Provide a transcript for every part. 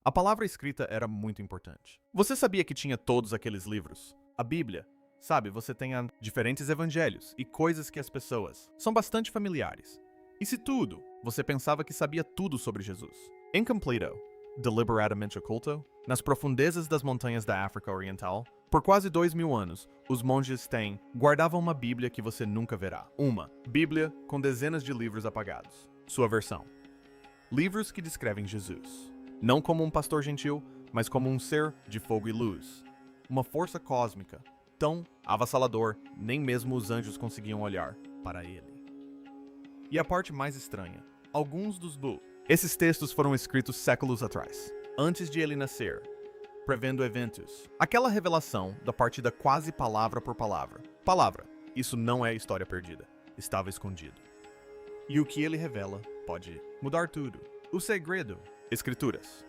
A palavra escrita era muito importante. Você sabia que tinha todos aqueles livros? A Bíblia. Sabe, você tem diferentes evangelhos e coisas que as pessoas são bastante familiares. E se tudo, você pensava que sabia tudo sobre Jesus? Incompleto, deliberadamente oculto, nas profundezas das montanhas da África Oriental, por quase 2000 anos, os monges guardavam uma Bíblia que você nunca verá. Uma Bíblia com dezenas de livros apagados. Sua versão. Livros que descrevem Jesus. Não como um pastor gentil, mas como um ser de fogo e luz. Uma força cósmica, tão avassalador, nem mesmo os anjos conseguiam olhar para ele. E a parte mais estranha, alguns dos esses textos foram escritos séculos atrás, antes de ele nascer, prevendo eventos. Aquela revelação da partida quase palavra por palavra. Palavra, isso não é história perdida, estava escondido. E o que ele revela pode mudar tudo. O segredo. Escrituras.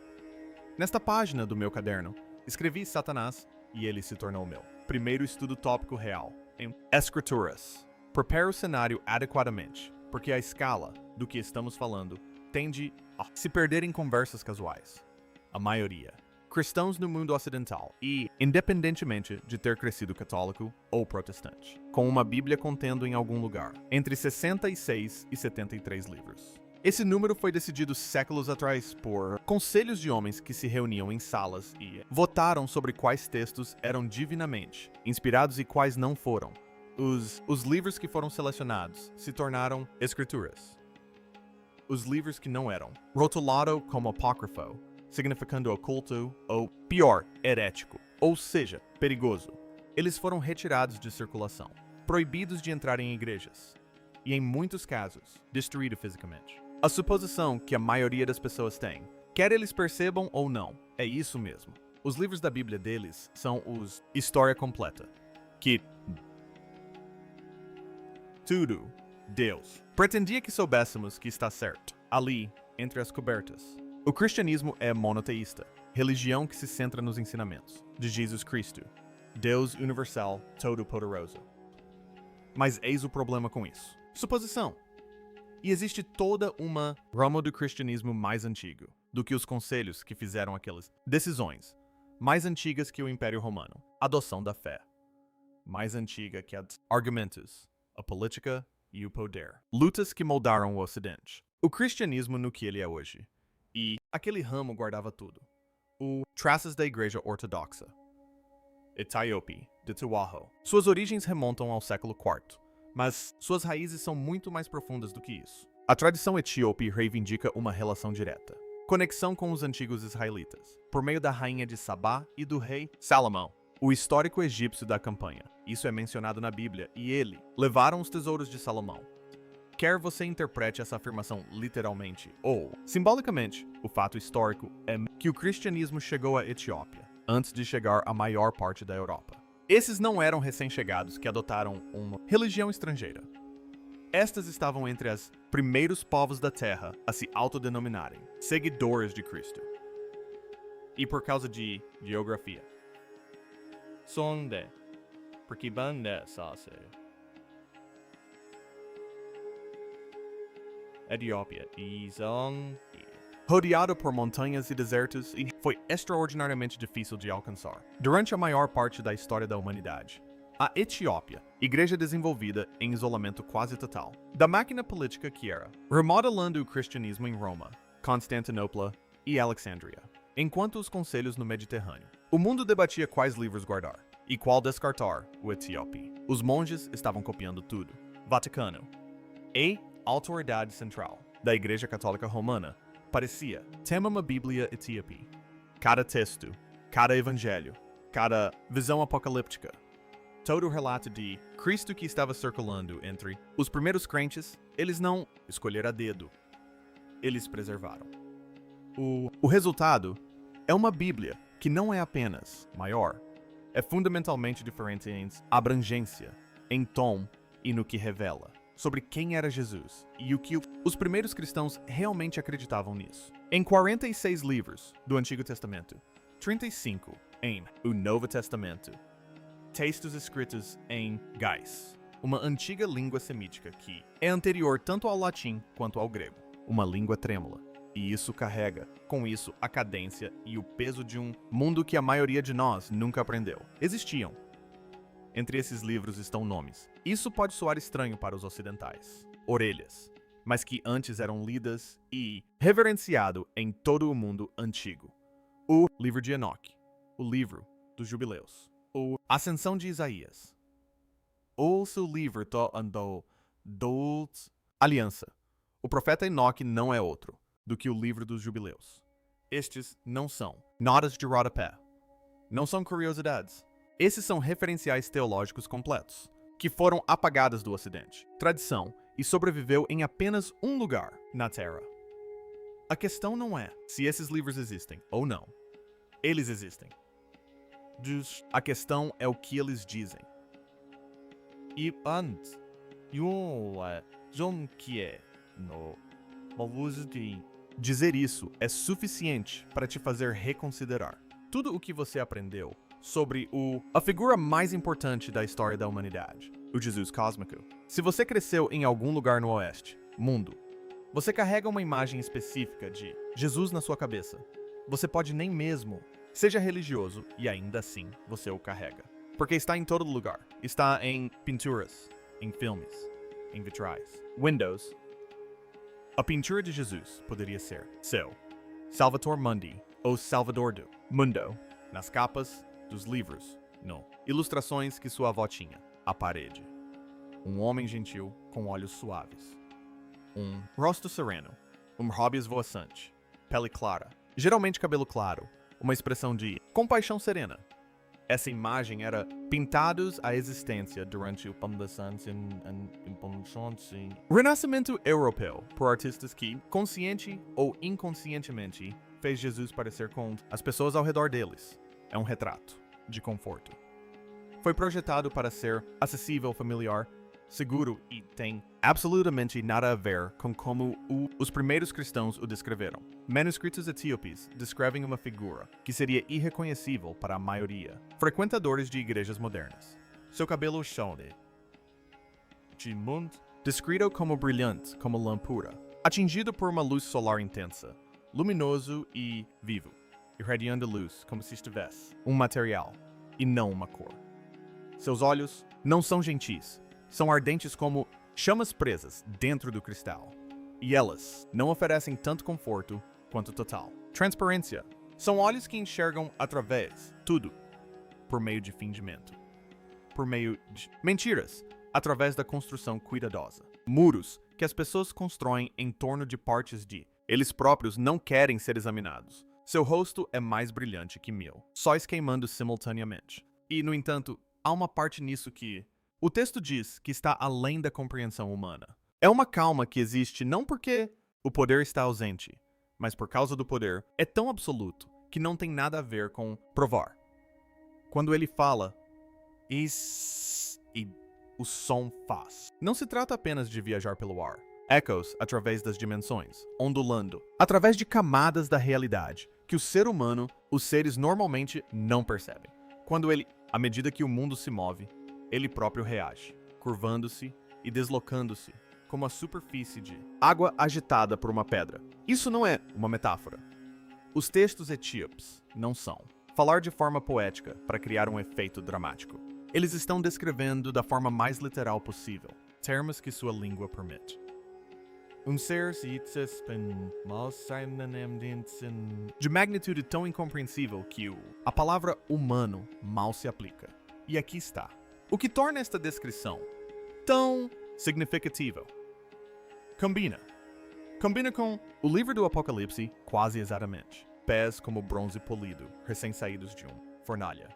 Nesta página do meu caderno, escrevi Satanás e ele se tornou meu. Primeiro estudo tópico real, em Escrituras. Prepare o cenário adequadamente, porque a escala do que estamos falando tende a se perder em conversas casuais. A maioria. Cristãos no mundo ocidental e, independentemente de ter crescido católico ou protestante, com uma Bíblia contendo em algum lugar, entre 66 e 73 livros. Esse número foi decidido séculos atrás por conselhos de homens que se reuniam em salas e votaram sobre quais textos eram divinamente inspirados e quais não foram. Os livros que foram selecionados se tornaram escrituras. Os livros que não eram, rotulado como apócrifo, significando oculto ou, pior, herético, ou seja, perigoso. Eles foram retirados de circulação, proibidos de entrar em igrejas e, em muitos casos, destruídos fisicamente. A suposição que a maioria das pessoas tem, quer eles percebam ou não, é isso mesmo. Os livros da Bíblia deles são os História Completa, que tudo, Deus, pretendia que soubéssemos que está certo, ali, entre as cobertas. O cristianismo é monoteísta, religião que se centra nos ensinamentos de Jesus Cristo, Deus universal, todo-poderoso. Mas eis o problema com isso. Suposição. E existe toda uma ramo do cristianismo mais antigo do que os conselhos que fizeram aquelas decisões, mais antigas que o Império Romano, adoção da fé, mais antiga que os argumentos, a política e o poder, lutas que moldaram o Ocidente, o cristianismo no que ele é hoje. E aquele ramo guardava tudo. O traços da Igreja Ortodoxa, Etíope, de Tuaho. Suas origens remontam ao século IV, mas suas raízes são muito mais profundas do que isso. A tradição etíope reivindica uma relação direta, conexão com os antigos israelitas, por meio da rainha de Sabá e do rei Salomão, o histórico egípcio da campanha. Isso é mencionado na Bíblia, e ele levaram os tesouros de Salomão. Quer você interprete essa afirmação literalmente ou simbolicamente, o fato histórico é que o cristianismo chegou à Etiópia, antes de chegar à maior parte da Europa. Esses não eram recém-chegados que adotaram uma religião estrangeira. Estas estavam entre os primeiros povos da terra a se autodenominarem seguidores de Cristo. E por causa de geografia. Sonde, porque banda sase. Etiópia e rodeado por montanhas e desertos e foi extraordinariamente difícil de alcançar. Durante a maior parte da história da humanidade, a Etiópia, igreja desenvolvida em isolamento quase total, da máquina política que era, remodelando o cristianismo em Roma, Constantinopla e Alexandria, enquanto os conselhos no Mediterrâneo. O mundo debatia quais livros guardar e qual descartar, o etíope. Os monges estavam copiando tudo. Vaticano e autoridade central da Igreja Católica Romana parecia ter uma Bíblia etíope. Cada texto, cada evangelho, cada visão apocalíptica, todo o relato de Cristo que estava circulando entre os primeiros crentes, eles não escolheram a dedo, eles preservaram. O resultado é uma Bíblia que não é apenas maior, é fundamentalmente diferente em abrangência, em tom e no que revela sobre quem era Jesus e o que os primeiros cristãos realmente acreditavam nisso. Em 46 livros do Antigo Testamento, 35 em o Novo Testamento, textos escritos em Gais, uma antiga língua semítica que é anterior tanto ao latim quanto ao grego, uma língua trêmula E isso carrega, com isso, a cadência e o peso de um mundo que a maioria de nós nunca aprendeu. Existiam. Entre esses livros estão nomes. Isso pode soar estranho para os ocidentais. Orelhas, mas que antes eram lidas e reverenciado em todo o mundo antigo. O livro de Enoque, o livro dos jubileus, o Ascensão de Isaías, o seu livro do Aliança. O profeta Enoque não é outro do que o livro dos jubileus. Estes não são notas de rodapé, não são curiosidades. Esses são referenciais teológicos completos, que foram apagadas do Ocidente, tradição, e sobreviveu em apenas um lugar na Terra. A questão não é se esses livros existem ou não. Eles existem. A questão é o que eles dizem. E antes, dizer isso é suficiente para te fazer reconsiderar tudo o que você aprendeu sobre a figura mais importante da história da humanidade, o Jesus cósmico. Se você cresceu em algum lugar no Oeste, mundo, você carrega uma imagem específica de Jesus na sua cabeça. Você pode nem mesmo seja religioso e ainda assim você o carrega. Porque está em todo lugar. Está em pinturas, em filmes, em vitrais, windows. A pintura de Jesus poderia ser seu Salvator Mundi ou Salvador do Mundo nas capas dos livros, no ilustrações que sua avó tinha, a parede. Um homem gentil com olhos suaves. Um rosto sereno, um hobby esvoaçante, pele clara, geralmente cabelo claro, uma expressão de compaixão serena. Essa imagem era pintados à existência durante o Renascimento europeu por artistas que, consciente ou inconscientemente, fez Jesus parecer com as pessoas ao redor deles. É um retrato de conforto. Foi projetado para ser acessível, familiar, seguro e tem absolutamente nada a ver com como os primeiros cristãos o descreveram. Manuscritos etíopes descrevem uma figura que seria irreconhecível para a maioria, frequentadores de igrejas modernas. Seu cabelo chaude, descrito como brilhante como lã pura, atingido por uma luz solar intensa, luminoso e vivo, irradiando luz como se estivesse um material e não uma cor. Seus olhos não são gentis, são ardentes como chamas presas dentro do cristal. E elas não oferecem tanto conforto quanto total transparência. São olhos que enxergam através tudo, por meio de fingimento, por meio de mentiras, através da construção cuidadosa. Muros que as pessoas constroem em torno de partes de eles próprios não querem ser examinados. Seu rosto é mais brilhante que mil, sóis queimando simultaneamente. E, no entanto, há uma parte nisso que o texto diz que está além da compreensão humana. É uma calma que existe não porque o poder está ausente, mas por causa do poder é tão absoluto que não tem nada a ver com provar. Quando ele fala, e o som faz. Não se trata apenas de viajar pelo ar. Ecos através das dimensões, ondulando, através de camadas da realidade, que o ser humano, os seres normalmente não percebem. Quando ele, à medida que o mundo se move, ele próprio reage, curvando-se e deslocando-se, como a superfície de água agitada por uma pedra. Isso não é uma metáfora. Os textos etíopes não são. Falar de forma poética para criar um efeito dramático. Eles estão descrevendo da forma mais literal possível, termos que sua língua permite. De magnitude tão incompreensível que a palavra humano mal se aplica. E aqui está. O que torna esta descrição tão significativa? Combina com o livro do Apocalipse quase exatamente. Pés como bronze polido, recém-saídos de fornalha.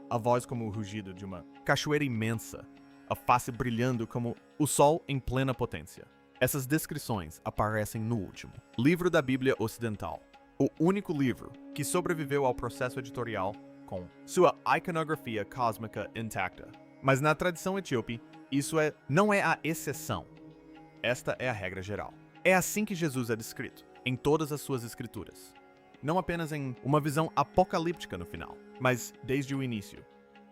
A voz como o rugido de uma cachoeira imensa, a face brilhando como o sol em plena potência. Essas descrições aparecem no último livro da Bíblia Ocidental, o único livro que sobreviveu ao processo editorial com sua iconografia cósmica intacta. Mas na tradição etíope, isso não é a exceção. Esta é a regra geral. É assim que Jesus é descrito, em todas as suas escrituras. Não apenas em uma visão apocalíptica no final, mas desde o início.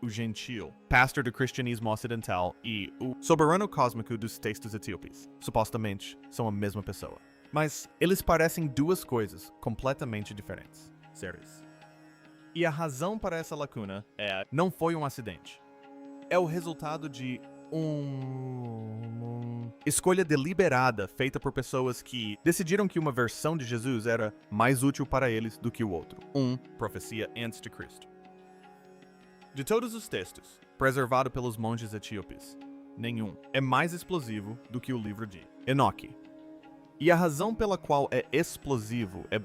o gentil, pastor do cristianismo ocidental, e o soberano cósmico dos textos etíopes. Supostamente, são a mesma pessoa. Mas eles parecem duas coisas completamente diferentes. Seres. E a razão para essa lacuna não foi um acidente. É o resultado de escolha deliberada feita por pessoas que decidiram que uma versão de Jesus era mais útil para eles do que o outro. Profecia antes de Cristo. De todos os textos, preservado pelos monges etíopes, nenhum é mais explosivo do que o livro de Enoque. E a razão pela qual é explosivo é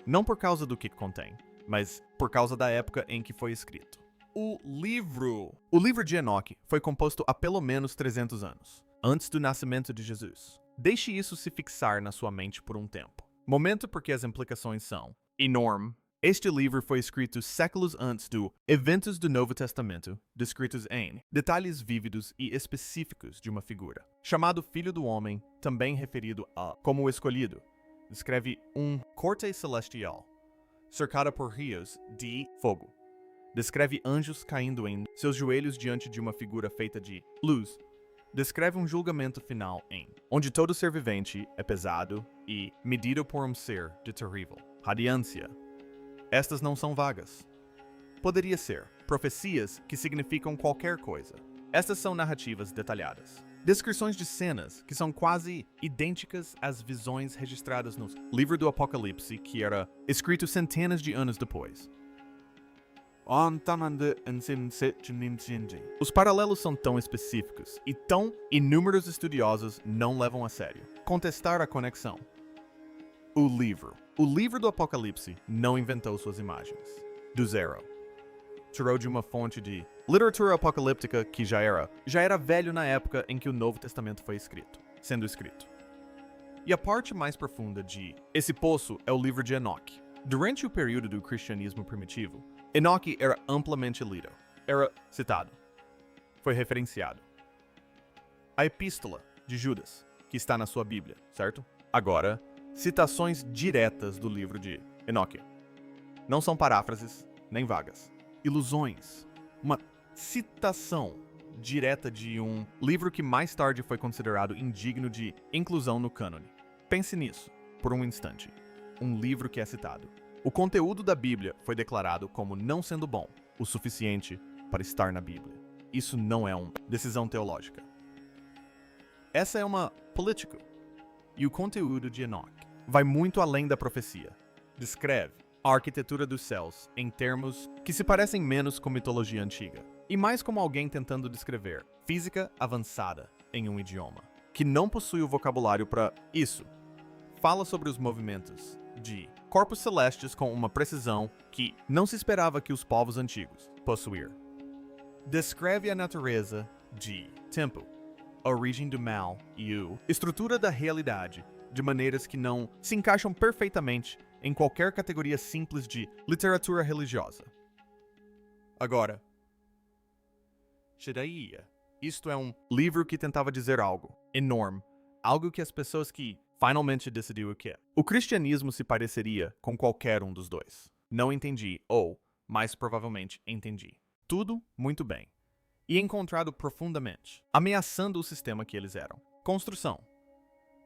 não por causa do que contém, mas por causa da época em que foi escrito. O livro de Enoque foi composto há pelo menos 300 anos, antes do nascimento de Jesus. Deixe isso se fixar na sua mente por um tempo. Momento porque as implicações são enormes. Este livro foi escrito séculos antes do eventos do Novo Testamento, descritos em detalhes vívidos e específicos de uma figura. Chamado Filho do Homem, também referido a como o escolhido, descreve corte celestial, cercada por rios de fogo. Descreve anjos caindo em seus joelhos diante de uma figura feita de luz. Descreve um julgamento final onde todo ser vivente é pesado e medido por um ser de terrível radiância. Estas não são vagas. Poderia ser profecias que significam qualquer coisa. Estas são narrativas detalhadas. Descrições de cenas que são quase idênticas às visões registradas no livro do Apocalipse, que era escrito centenas de anos depois. Os paralelos são tão específicos e tão inúmeros estudiosos não levam a sério. Contestar a conexão. O livro do Apocalipse não inventou suas imagens. Do zero. Tirou de uma fonte de literatura apocalíptica que já era velho na época em que o Novo Testamento foi sendo escrito. E a parte mais profunda de esse poço é o livro de Enoque. Durante o período do cristianismo primitivo, Enoque era amplamente lido, era citado, foi referenciado. A Epístola de Judas, que está na sua Bíblia, certo? Agora, citações diretas do livro de Enoque. Não são paráfrases, nem vagas. Ilusões. Uma citação direta de um livro que mais tarde foi considerado indigno de inclusão no cânone. Pense nisso, por um instante. Um livro que é citado. O conteúdo da Bíblia foi declarado como não sendo bom o suficiente para estar na Bíblia. Isso não é uma decisão teológica. Essa é uma política. E o conteúdo de Enoque vai muito além da profecia. Descreve a arquitetura dos céus em termos que se parecem menos com mitologia antiga, e mais como alguém tentando descrever física avançada em um idioma, que não possui o vocabulário para isso. Fala sobre os movimentos de corpos celestes com uma precisão que não se esperava que os povos antigos possuíam. Descreve a natureza de tempo, a origem do mal e a estrutura da realidade de maneiras que não se encaixam perfeitamente em qualquer categoria simples de literatura religiosa. Agora, Shedaiah. Isto é um livro que tentava dizer algo enorme, algo que as pessoas que finalmente decidiu o que é. O cristianismo se pareceria com qualquer um dos dois. Não entendi, ou, mais provavelmente, entendi. Tudo muito bem. E encontrado profundamente, ameaçando o sistema que eles eram. Construção.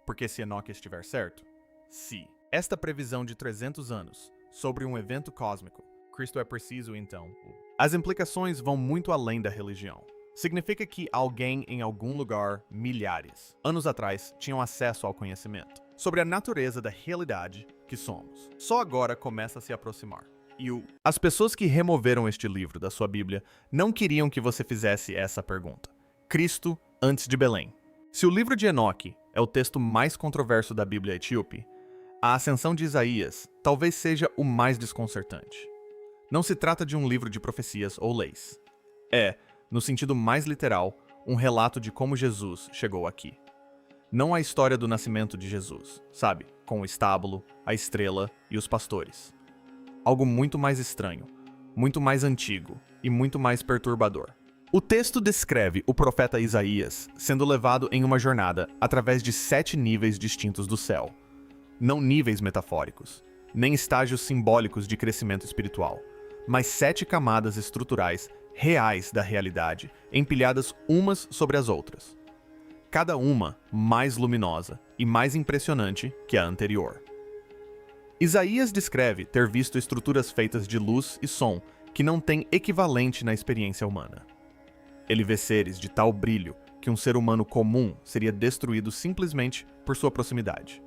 Porque se Enoque estiver certo, se esta previsão de 300 anos sobre um evento cósmico, Cristo é preciso então. As implicações vão muito além da religião. Significa que alguém em algum lugar, milhares, anos atrás, tinham acesso ao conhecimento sobre a natureza da realidade que somos. Só agora começa a se aproximar. E as pessoas que removeram este livro da sua Bíblia não queriam que você fizesse essa pergunta. Cristo antes de Belém. Se o livro de Enoque é o texto mais controverso da Bíblia etíope, a ascensão de Isaías talvez seja o mais desconcertante. Não se trata de um livro de profecias ou leis. É, no sentido mais literal, um relato de como Jesus chegou aqui. Não a história do nascimento de Jesus, sabe? Com o estábulo, a estrela e os pastores. Algo muito mais estranho, muito mais antigo e muito mais perturbador. O texto descreve o profeta Isaías sendo levado em uma jornada através de 7 níveis distintos do céu. Não níveis metafóricos, nem estágios simbólicos de crescimento espiritual, mas 7 camadas estruturais reais da realidade, empilhadas umas sobre as outras. Cada uma mais luminosa e mais impressionante que a anterior. Isaías descreve ter visto estruturas feitas de luz e som que não têm equivalente na experiência humana. Ele vê seres de tal brilho que um ser humano comum seria destruído simplesmente por sua proximidade.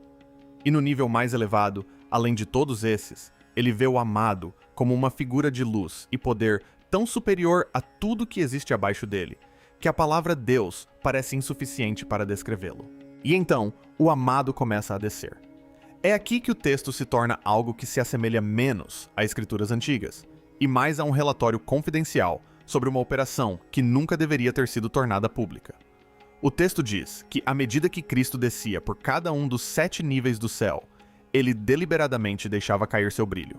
E no nível mais elevado, além de todos esses, ele vê o amado como uma figura de luz e poder tão superior a tudo que existe abaixo dele, que a palavra Deus parece insuficiente para descrevê-lo. E então, o amado começa a descer. É aqui que o texto se torna algo que se assemelha menos a escrituras antigas, e mais a um relatório confidencial sobre uma operação que nunca deveria ter sido tornada pública. O texto diz que, à medida que Cristo descia por cada um dos 7 níveis do céu, ele deliberadamente deixava cair seu brilho.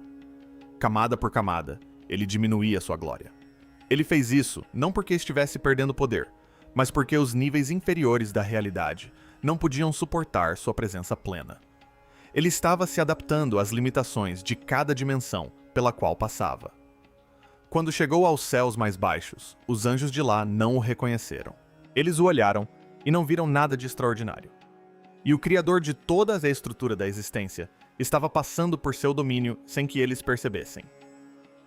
Camada por camada, ele diminuía sua glória. Ele fez isso não porque estivesse perdendo poder, mas porque os níveis inferiores da realidade não podiam suportar sua presença plena. Ele estava se adaptando às limitações de cada dimensão pela qual passava. Quando chegou aos céus mais baixos, os anjos de lá não o reconheceram. Eles o olharam e não viram nada de extraordinário. E o Criador de toda a estrutura da existência estava passando por seu domínio sem que eles percebessem.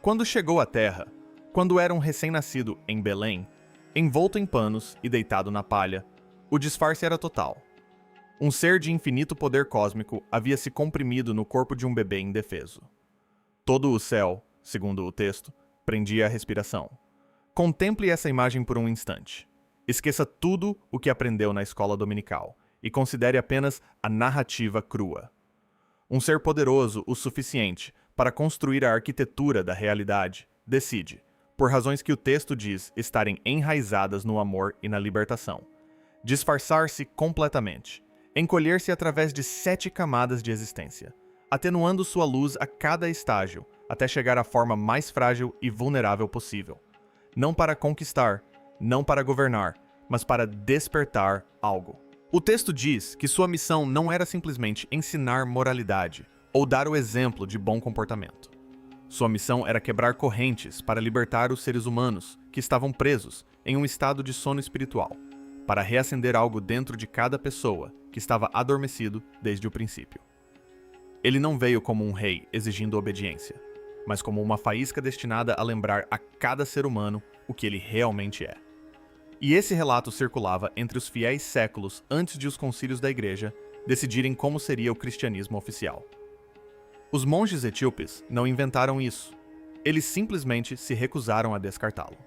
Quando chegou à Terra, quando era um recém-nascido em Belém, envolto em panos e deitado na palha, o disfarce era total. Um ser de infinito poder cósmico havia se comprimido no corpo de um bebê indefeso. Todo o céu, segundo o texto, prendia a respiração. Contemple essa imagem por um instante. Esqueça tudo o que aprendeu na escola dominical e considere apenas a narrativa crua. Um ser poderoso o suficiente para construir a arquitetura da realidade decide, por razões que o texto diz estarem enraizadas no amor e na libertação, disfarçar-se completamente, encolher-se através de 7 camadas de existência, atenuando sua luz a cada estágio, até chegar à forma mais frágil e vulnerável possível. Não para conquistar, não para governar, mas para despertar algo. O texto diz que sua missão não era simplesmente ensinar moralidade ou dar o exemplo de bom comportamento. Sua missão era quebrar correntes para libertar os seres humanos que estavam presos em um estado de sono espiritual, para reacender algo dentro de cada pessoa que estava adormecido desde o princípio. Ele não veio como um rei exigindo obediência, mas como uma faísca destinada a lembrar a cada ser humano o que ele realmente é. E esse relato circulava entre os fiéis séculos antes de os concílios da Igreja decidirem como seria o cristianismo oficial. Os monges etíopes não inventaram isso. Eles simplesmente se recusaram a descartá-lo.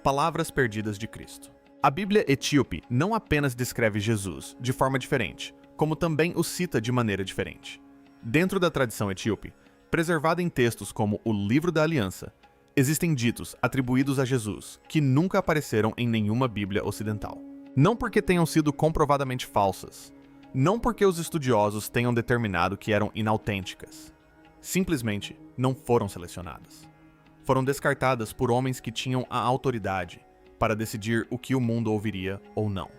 Palavras perdidas de Cristo. A Bíblia etíope não apenas descreve Jesus de forma diferente, como também o cita de maneira diferente. Dentro da tradição etíope, preservada em textos como o Livro da Aliança, existem ditos atribuídos a Jesus que nunca apareceram em nenhuma Bíblia ocidental. Não porque tenham sido comprovadamente falsas, não porque os estudiosos tenham determinado que eram inautênticas. Simplesmente não foram selecionadas. Foram descartadas por homens que tinham a autoridade para decidir o que o mundo ouviria ou não.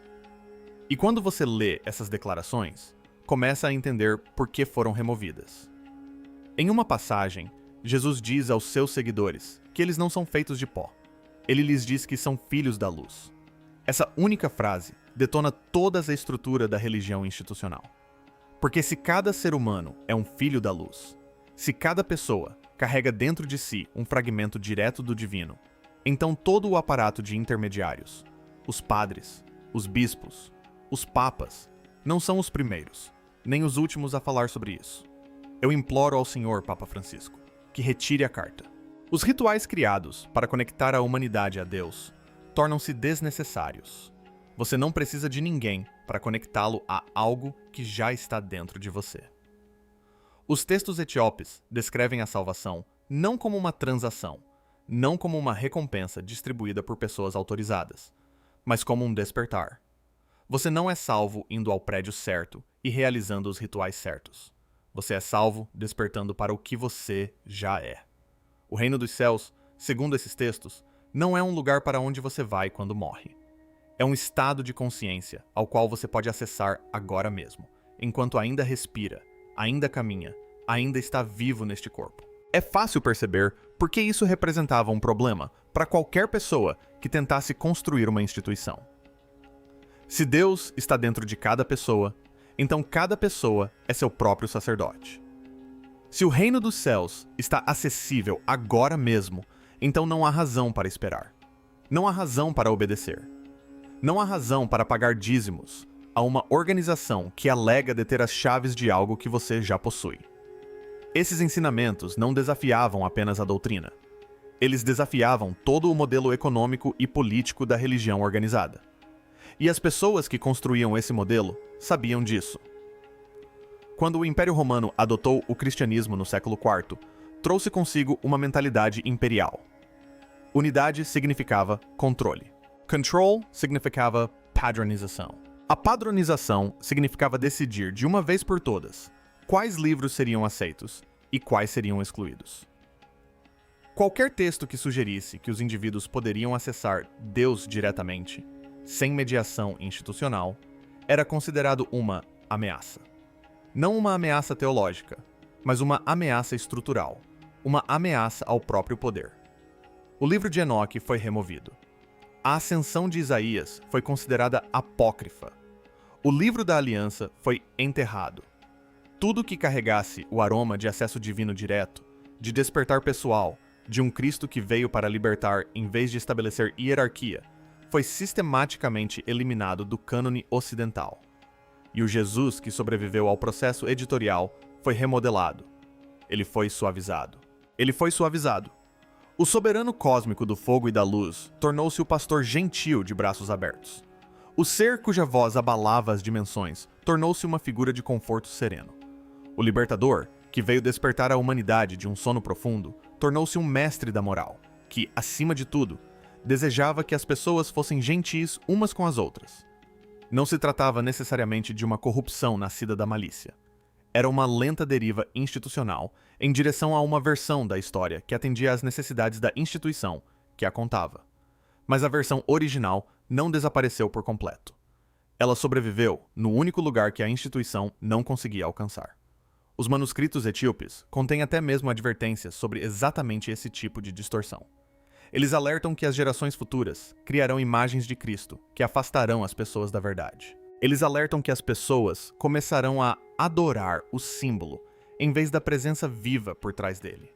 E quando você lê essas declarações, começa a entender por que foram removidas. Em uma passagem, Jesus diz aos seus seguidores que eles não são feitos de pó. Ele lhes diz que são filhos da luz. Essa única frase detona toda a estrutura da religião institucional. Porque se cada ser humano é um filho da luz, se cada pessoa carrega dentro de si um fragmento direto do divino, então todo o aparato de intermediários, os padres, os bispos, os papas, não são os primeiros, nem os últimos a falar sobre isso. Eu imploro ao Senhor, Papa Francisco, que retire a carta. Os rituais criados para conectar a humanidade a Deus tornam-se desnecessários. Você não precisa de ninguém para conectá-lo a algo que já está dentro de você. Os textos etíopes descrevem a salvação não como uma transação, não como uma recompensa distribuída por pessoas autorizadas, mas como um despertar. Você não é salvo indo ao prédio certo e realizando os rituais certos. Você é salvo despertando para o que você já é. O reino dos céus, segundo esses textos, não é um lugar para onde você vai quando morre. É um estado de consciência ao qual você pode acessar agora mesmo, enquanto ainda respira, ainda caminha, ainda está vivo neste corpo. É fácil perceber porque isso representava um problema para qualquer pessoa que tentasse construir uma instituição. Se Deus está dentro de cada pessoa, então cada pessoa é seu próprio sacerdote. Se o reino dos céus está acessível agora mesmo, então não há razão para esperar. Não há razão para obedecer. Não há razão para pagar dízimos a uma organização que alega deter as chaves de algo que você já possui. Esses ensinamentos não desafiavam apenas a doutrina. Eles desafiavam todo o modelo econômico e político da religião organizada. E as pessoas que construíam esse modelo sabiam disso. Quando o Império Romano adotou o cristianismo no século IV, trouxe consigo uma mentalidade imperial. Unidade significava controle. Control significava padronização. A padronização significava decidir de uma vez por todas quais livros seriam aceitos e quais seriam excluídos. Qualquer texto que sugerisse que os indivíduos poderiam acessar Deus diretamente, sem mediação institucional, era considerado uma ameaça. Não uma ameaça teológica, mas uma ameaça estrutural, uma ameaça ao próprio poder. O livro de Enoque foi removido. A ascensão de Isaías foi considerada apócrifa. O livro da aliança foi enterrado. Tudo que carregasse o aroma de acesso divino direto, de despertar pessoal, de um Cristo que veio para libertar em vez de estabelecer hierarquia, foi sistematicamente eliminado do cânone ocidental. E o Jesus que sobreviveu ao processo editorial foi remodelado. Ele foi suavizado. Ele foi suavizado. O soberano cósmico do fogo e da luz tornou-se o pastor gentil de braços abertos. O ser cuja voz abalava as dimensões tornou-se uma figura de conforto sereno. O libertador, que veio despertar a humanidade de um sono profundo, tornou-se um mestre da moral, que, acima de tudo, desejava que as pessoas fossem gentis umas com as outras. Não se tratava necessariamente de uma corrupção nascida da malícia. Era uma lenta deriva institucional em direção a uma versão da história que atendia às necessidades da instituição que a contava. Mas a versão original não desapareceu por completo. Ela sobreviveu no único lugar que a instituição não conseguia alcançar. Os manuscritos etíopes contêm até mesmo advertências sobre exatamente esse tipo de distorção. Eles alertam que as gerações futuras criarão imagens de Cristo que afastarão as pessoas da verdade. Eles alertam que as pessoas começarão a adorar o símbolo em vez da presença viva por trás dele.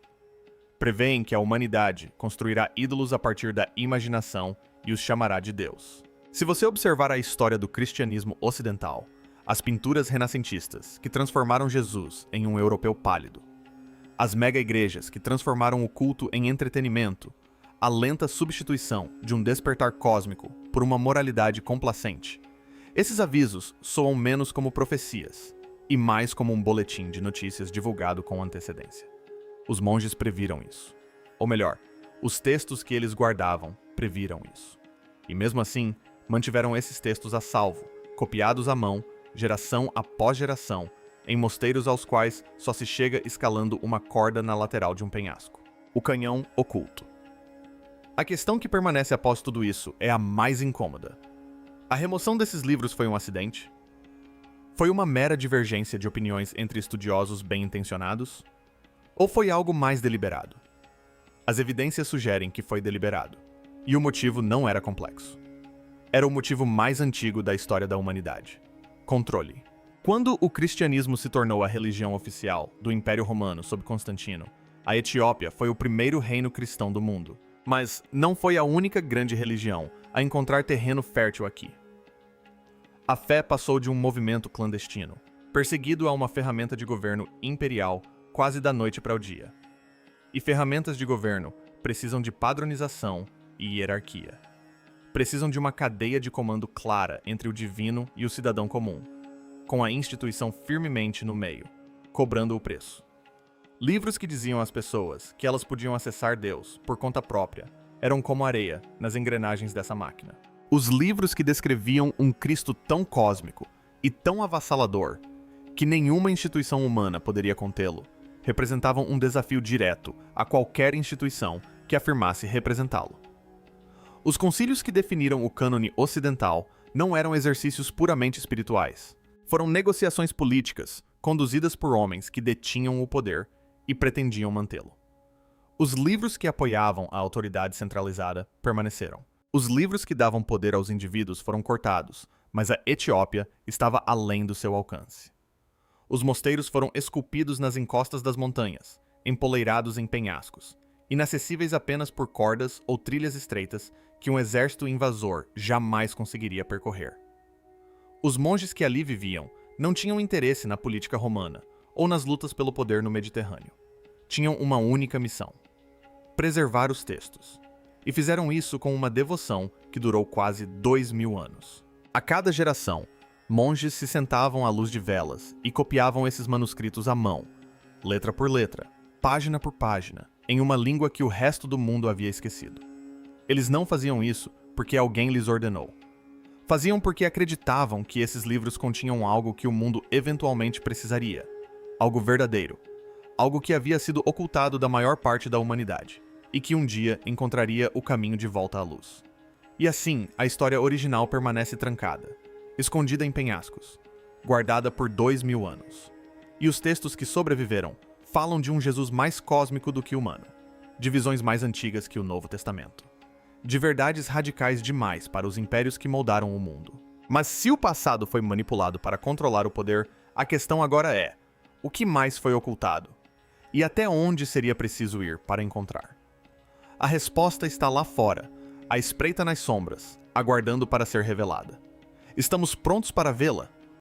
Prevêem que a humanidade construirá ídolos a partir da imaginação e os chamará de Deus. Se você observar a história do cristianismo ocidental, as pinturas renascentistas que transformaram Jesus em um europeu pálido, as mega-igrejas que transformaram o culto em entretenimento, a lenta substituição de um despertar cósmico por uma moralidade complacente, esses avisos soam menos como profecias e mais como um boletim de notícias divulgado com antecedência. Os monges previram isso. Ou melhor, os textos que eles guardavam previram isso. E mesmo assim, mantiveram esses textos a salvo, copiados à mão, geração após geração, em mosteiros aos quais só se chega escalando uma corda na lateral de um penhasco. O canhão oculto. A questão que permanece após tudo isso é a mais incômoda. A remoção desses livros foi um acidente? Foi uma mera divergência de opiniões entre estudiosos bem-intencionados? Ou foi algo mais deliberado? As evidências sugerem que foi deliberado, e o motivo não era complexo. Era o motivo mais antigo da história da humanidade: controle. Quando o cristianismo se tornou a religião oficial do Império Romano sob Constantino, a Etiópia foi o primeiro reino cristão do mundo. Mas não foi a única grande religião a encontrar terreno fértil aqui. A fé passou de um movimento clandestino, perseguido a uma ferramenta de governo imperial quase da noite para o dia. E ferramentas de governo precisam de padronização e hierarquia. Precisam de uma cadeia de comando clara entre o divino e o cidadão comum, com a instituição firmemente no meio, cobrando o preço. Livros que diziam às pessoas que elas podiam acessar Deus por conta própria eram como areia nas engrenagens dessa máquina. Os livros que descreviam um Cristo tão cósmico e tão avassalador que nenhuma instituição humana poderia contê-lo representavam um desafio direto a qualquer instituição que afirmasse representá-lo. Os concílios que definiram o cânone ocidental não eram exercícios puramente espirituais. Foram negociações políticas conduzidas por homens que detinham o poder e pretendiam mantê-lo. Os livros que apoiavam a autoridade centralizada permaneceram. Os livros que davam poder aos indivíduos foram cortados, mas a Etiópia estava além do seu alcance. Os mosteiros foram esculpidos nas encostas das montanhas, empoleirados em penhascos, inacessíveis apenas por cordas ou trilhas estreitas que um exército invasor jamais conseguiria percorrer. Os monges que ali viviam não tinham interesse na política romana ou nas lutas pelo poder no Mediterrâneo. Tinham uma única missão: preservar os textos. E fizeram isso com uma devoção que durou quase 2000 anos. A cada geração, monges se sentavam à luz de velas e copiavam esses manuscritos à mão, letra por letra, página por página, em uma língua que o resto do mundo havia esquecido. Eles não faziam isso porque alguém lhes ordenou. Faziam porque acreditavam que esses livros continham algo que o mundo eventualmente precisaria, algo verdadeiro, algo que havia sido ocultado da maior parte da humanidade, e que um dia encontraria o caminho de volta à luz. E assim, a história original permanece trancada, escondida em penhascos, guardada por 2000 anos. E os textos que sobreviveram falam de um Jesus mais cósmico do que humano, de visões mais antigas que o Novo Testamento, de verdades radicais demais para os impérios que moldaram o mundo. Mas se o passado foi manipulado para controlar o poder, a questão agora é: o que mais foi ocultado? E até onde seria preciso ir para encontrar? A resposta está lá fora, à espreita nas sombras, aguardando para ser revelada. Estamos prontos para vê-la?